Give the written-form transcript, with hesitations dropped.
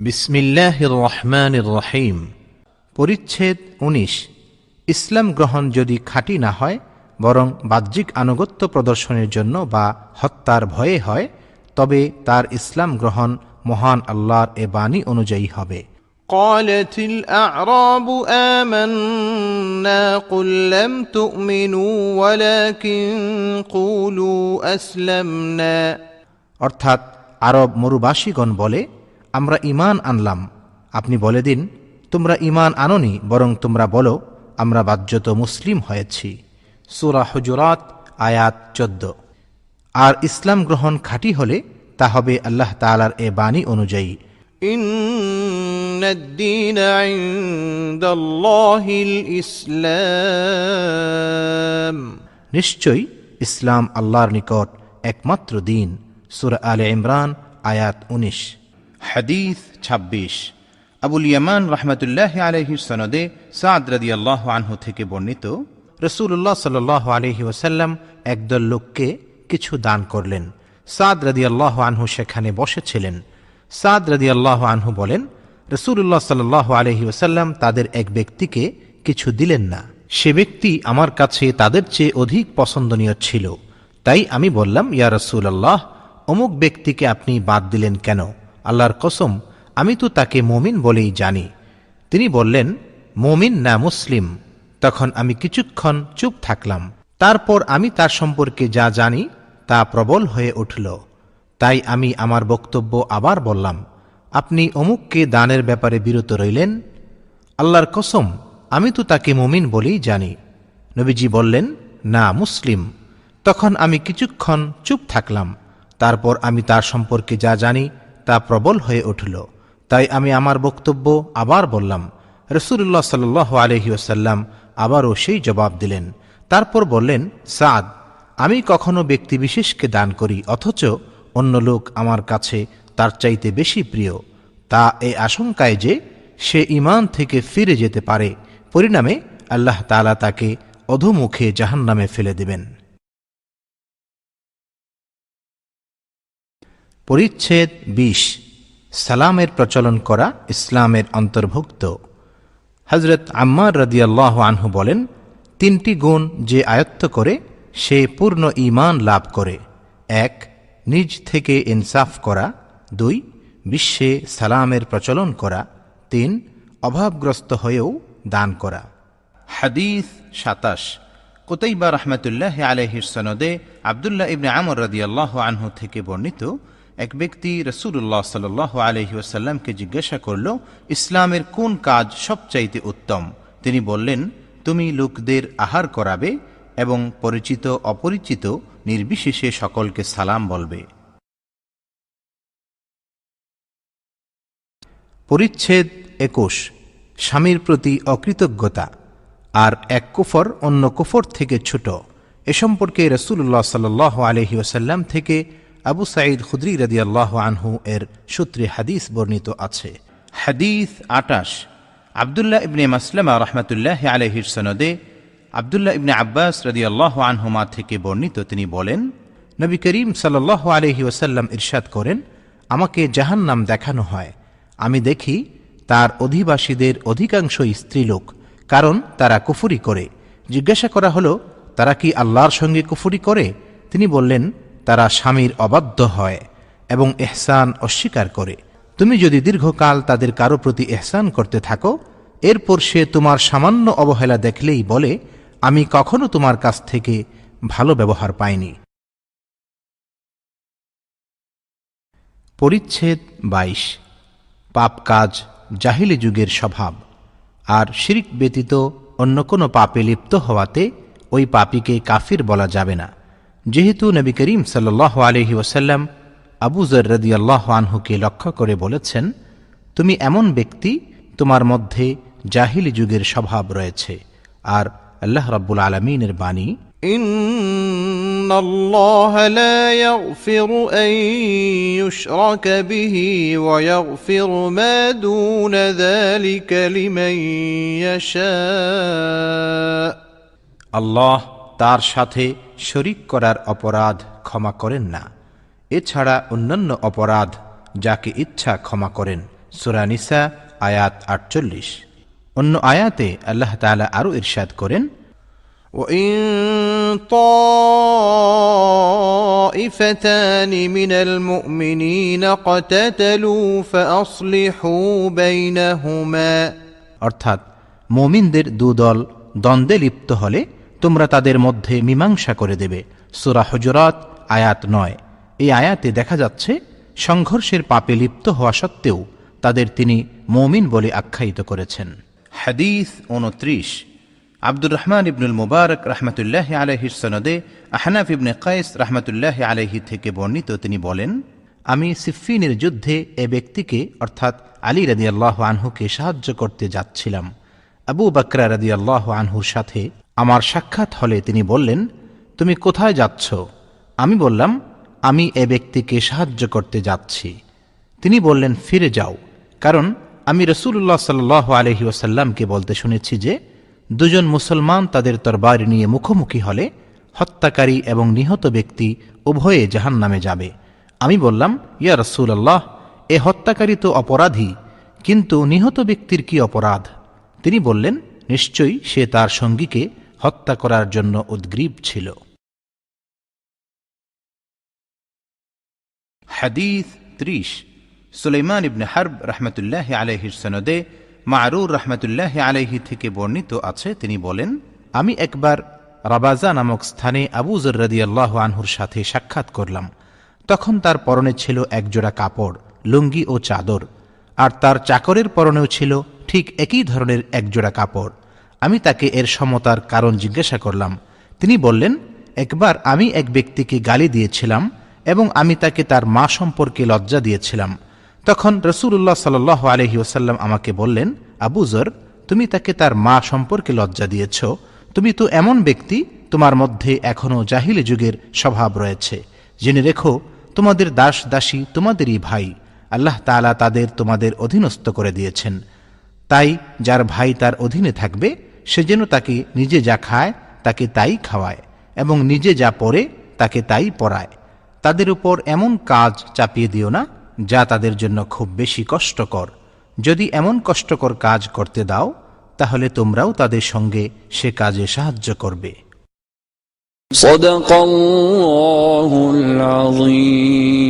বিসমিল্লাহির রহমানির রহিম। পরিচ্ছেদ ১৯। ইসলাম গ্রহণ যদি খাঁটি না হয়, বরং বাহ্যিক আনুগত্য প্রদর্শনের জন্য বা হত্যার ভয়ে হয়, তবে তার ইসলাম গ্রহণ মহান আল্লাহর এ বাণী অনুযায়ী হবে। قالت الأعراب آمنا قل لم تؤمنوا ولكن قولوا أسلمنا। অর্থাৎ আরব মরুবাসীগণ বলে, আমরা ঈমান আনলাম। আপনি বলে দিন, তোমরা ঈমান আনোনি, বরং তোমরা বলো, আমরা বাহ্যত মুসলিম হয়েছি। সূরা হুজুরাত আয়াত ১৪। আর ইসলাম গ্রহণ খাঁটি হলে তা হবে আল্লাহ তাআলার এ বাণী অনুযায়ী। إن الدين عند الله الإسلام। নিশ্চয়ই ইসলাম আল্লাহর নিকট একমাত্র দিন। সূরা আলে ইমরান আয়াত ১৯। হাদিস ২৬। আবুল ইয়ামান রাহমাতুল্লাহি আলাইহি সনদে সাদ রাদিয়াল্লাহু আনহু থেকে বর্ণিত, রাসূলুল্লাহ সাল্লাল্লাহু আলাইহি ওয়াসাল্লাম একদল লোককে কিছু দান করলেন। সাদ রাদিয়াল্লাহু আনহু সেখানে বসেছিলেন। সাদ রাদিয়াল্লাহু আনহু বলেন, রাসূলুল্লাহ সাল্লাল্লাহু আলাইহি ওয়াসাল্লাম তাদের এক ব্যক্তিকে কিছু দিলেন না। সে ব্যক্তি আমার কাছে তাদের চেয়ে অধিক পছন্দনীয় ছিল। তাই আমি বললাম, ইয়া রাসূলুল্লাহ, অমুক ব্যক্তিকে আপনি বাদ দিলেন কেন? আল্লাহর কসম, আমি তো তাকে মুমিন বলেই জানি। তিনি বললেন, মুমিন না মুসলিম। তখন আমি কিছুক্ষণ চুপ থাকলাম। তারপর আমি তার সম্পর্কে যা জানি তা প্রবল হয়ে উঠল। তাই আমি আমার বক্তব্য আবার বললাম, আপনি অমুককে দানের ব্যাপারে বিরত রইলেন? আল্লাহর কসম, আমি তো তাকে মুমিন বলেই জানি। নবীজি বললেন, না, মুসলিম। তখন আমি কিছুক্ষণ চুপ থাকলাম। তারপর আমি তার সম্পর্কে যা জানি তা প্রবল হয়ে উঠল। তাই আমি আমার বক্তব্য আবার বললাম। রাসূলুল্লাহ সাল্লাল্লাহু আলাইহি ওয়াসাল্লাম আবারও সেই জবাব দিলেন। তারপর বললেন, সাদ, আমি কখনো ব্যক্তিবিশেষকে দান করি, অথচ অন্য লোক আমার কাছে তার চাইতে বেশি প্রিয়, তা এই আশঙ্কায় যে সে ঈমান থেকে ফিরে যেতে পারে, পরিণামে আল্লাহ তাআলা তাকে অধোমুখে জাহান্নামে ফেলে দেবেন। পরিচ্ছেদ ২০। সালামের প্রচলন করা ইসলামের অন্তর্ভুক্ত। হযরত আম্মার রাদিয়াল্লাহু আনহু বলেন, তিনটি গুণ যে আয়ত্ত করে সে পূর্ণ ঈমান লাভ করে। ১. নিজ থেকে ইনসাফ করা। ২. বিশ্বে সালামের প্রচলন করা। ৩. অভাবগ্রস্ত হয়েও দান করা। হাদিস ২৭। কুতাইবা রাহমাতুল্লাহি আলাইহির সনদে আব্দুল্লাহ ইবনে আমর রাদিয়াল্লাহু আনহু থেকে বর্ণিত, এক ব্যক্তি রাসূলুল্লাহ সাল্লাল্লাহু আলাইহি ওয়াসাল্লামকে জিজ্ঞাসা করল, ইসলামের কোন কাজ সবচাইতে উত্তম? তিনি বললেন, তুমি লোকদের আহার করাবে এবং পরিচিত অপরিচিত নির্বিশেষে সকলকে সালাম বলবে। পরিচ্ছেদ ২১। স্বামীর প্রতি অকৃতজ্ঞতা। আর এক কুফর অন্য কুফর থেকে ছোট। এ সম্পর্কে রাসূলুল্লাহ সাল্লাল্লাহু আলাইহি ওয়াসাল্লাম থেকে আবু সাঈদ খুদরি রাদিয়াল্লাহু আনহু এর সূত্রে হাদিস বর্ণিত আছে। হাদিস ২৮। আব্দুল্লাহ ইবনে মাসলামা রাহমাতুল্লাহি আলাইহির সনদে আব্দুল্লাহ ইবনে আব্বাস রাদিয়াল্লাহু আনহুমা থেকে বর্ণিত, তিনি বলেন, নবী করিম সাল্লাল্লাহু আলাইহি ওয়াসাল্লাম ইরশাদ করেন, আমাকে জাহান্নাম দেখানো হয়। আমি দেখি তার অধিবাসীদের অধিকাংশই স্ত্রীলোক, কারণ তারা কুফরি করে। জিজ্ঞাসা করা হলো, তারা কি আল্লাহর সঙ্গে কুফরি করে? তিনি বললেন, তারা স্বামীর অবাধ্য হয় এবং ইহসান অস্বীকার করে। তুমি যদি দীর্ঘকাল তাদের কারো প্রতি ইহসান করতে থাকো, এরপর সে তোমার সামান্য অবহেলা দেখলেই বলে, আমি কখনো তোমার কাছ থেকে ভালো ব্যবহার পাইনি। পরিচ্ছেদ ২২। পাপ কাজ জাহিলি যুগের স্বভাব। আর শিরক ব্যতীত অন্য কোনো পাপে লিপ্ত হওয়াতে ওই পাপীকে কাফির বলা যাবে না। যেহেতু নবী করিম সাল্লাল্লাহু আলাইহি ওয়াসাল্লাম আবু যর রাদিয়াল্লাহু আনহুকে লক্ষ্য করে বলেছেন, তুমি এমন ব্যক্তি, তোমার মধ্যে জাহিলি যুগের স্বভাব রয়েছে। আর আল্লাহ রাব্বুল আলামিনের বাণী, ইন্নাল্লাহা লা ইয়াগফিরু আন ইউশরাকা বিহি ওয়া ইয়াগফিরু মা দুনা যালিকা লিমান ইয়াশা। আল্লাহ তার সাথে শরীক করার অপরাধ ক্ষমা করেন না, এছাড়া অন্যান্য অপরাধ যাকে ইচ্ছা ক্ষমা করেন। সূরা নিসা আয়াত 48। অন্য আয়াতে আল্লাহ তাআলা আরও ইরশাদ করেন, وإن طائفتان من المؤمنين اقتتلوا فأصلحوا بينهما অর্থাৎ মুমিনদের দুদল দ্বন্দ্বে লিপ্ত হলে তোমরা তাদের মধ্যে মীমাংসা করে দেবে। সূরা হুজুরাত আয়াত 9। এই আয়াতে দেখা যাচ্ছে সংঘর্ষের পাপে লিপ্ত হওয়া সত্ত্বেও তাদের তিনি মুমিন বলে আখ্যায়িত করেছেন। হাদিস 29, আব্দুর রহমান ইবনুল মুবারক রহমতুল্লাহ আলাইহির সনদে আহনাফ ইবনে কায়েস রহমতুল্লাহ আলাইহি থেকে বর্ণিত, তিনি বলেন, আমি সিফফিনের যুদ্ধে এ ব্যক্তিকে অর্থাৎ আলী রাদিয়াল্লাহু আনহুকে সাহায্য করতে যাচ্ছিলাম। আবু বকর রাদিয়াল্লাহু আনহুর সাথে আমার সাক্ষাৎ হলে তিনি বললেন, তুমি কোথায় যাচ্ছ? আমি বললাম, আমি এ ব্যক্তিকে সাহায্য করতে যাচ্ছি। তিনি বললেন, ফিরে যাও, কারণ আমি রাসূলুল্লাহ সাল্লাল্লাহু আলাইহি ওয়াসাল্লামকে বলতে শুনেছি যে দুজন মুসলমান তাদের তরবারি নিয়ে মুখোমুখি হলে হত্যাকারী এবং নিহত ব্যক্তি উভয়ে জাহান্নামে যাবে। আমি বললাম, ইয়া রাসূলুল্লাহ, এ হত্যাকারী তো অপরাধী, কিন্তু নিহত ব্যক্তির কি অপরাধ? তিনি বললেন, নিশ্চয়ই সে তার সঙ্গীকে হত্যা করার জন্য উদ্গ্রীব ছিল। হাদিস 30, সুলাইমান ইবনে হারব রহমতুল্লাহ আলাইহির সনদে মারুর রহমতুল্লাহ আলাইহি থেকে বর্ণিত আছে, তিনি বলেন, আমি একবার রাবাজা নামক স্থানে আবু যর রাদিয়াল্লাহু আনহুর সাথে সাক্ষাৎ করলাম। তখন তার পরনে ছিল একজোড়া কাপড়, লুঙ্গি ও চাদর, আর তার চাকরের পরনেও ছিল ঠিক একই ধরনের একজোড়া কাপড়। আমি তাকে এর সমতার কারণ জিজ্ঞাসা করলাম। তিনি বললেন, একবার আমি এক ব্যক্তিকে গালি দিয়েছিলাম এবং আমি তাকে তার মা সম্পর্কে লজ্জা দিয়েছিলাম। তখন রাসূলুল্লাহ সাল্লাল্লাহু আলাইহি ওয়াসাল্লাম আমাকে বললেন, আবু যর, তুমি তাকে তার মা সম্পর্কে লজ্জা দিয়েছ। তুমি তো এমন ব্যক্তি, তোমার মধ্যে এখনও জাহিলি যুগের স্বভাব রয়েছে। জেনে রেখো, তোমাদের দাস দাসী তোমাদেরই ভাই। আল্লাহ তাআলা তাদের তোমাদের অধীনস্থ করে দিয়েছেন। তাই যার ভাই তার অধীনে থাকবে, সে যেন তাকে নিজে যা খায় তাকে তাই খাওয়ায় এবং নিজে যা পরে তাকে তাই পরায়। তাদের উপর এমন কাজ চাপিয়ে দিও না যা তাদের জন্য খুব বেশি কষ্টকর। যদি এমন কষ্টকর কাজ করতে দাও, তাহলে তোমরাও তাদের সঙ্গে সে কাজে সাহায্য করবে। صدق الله العظيم।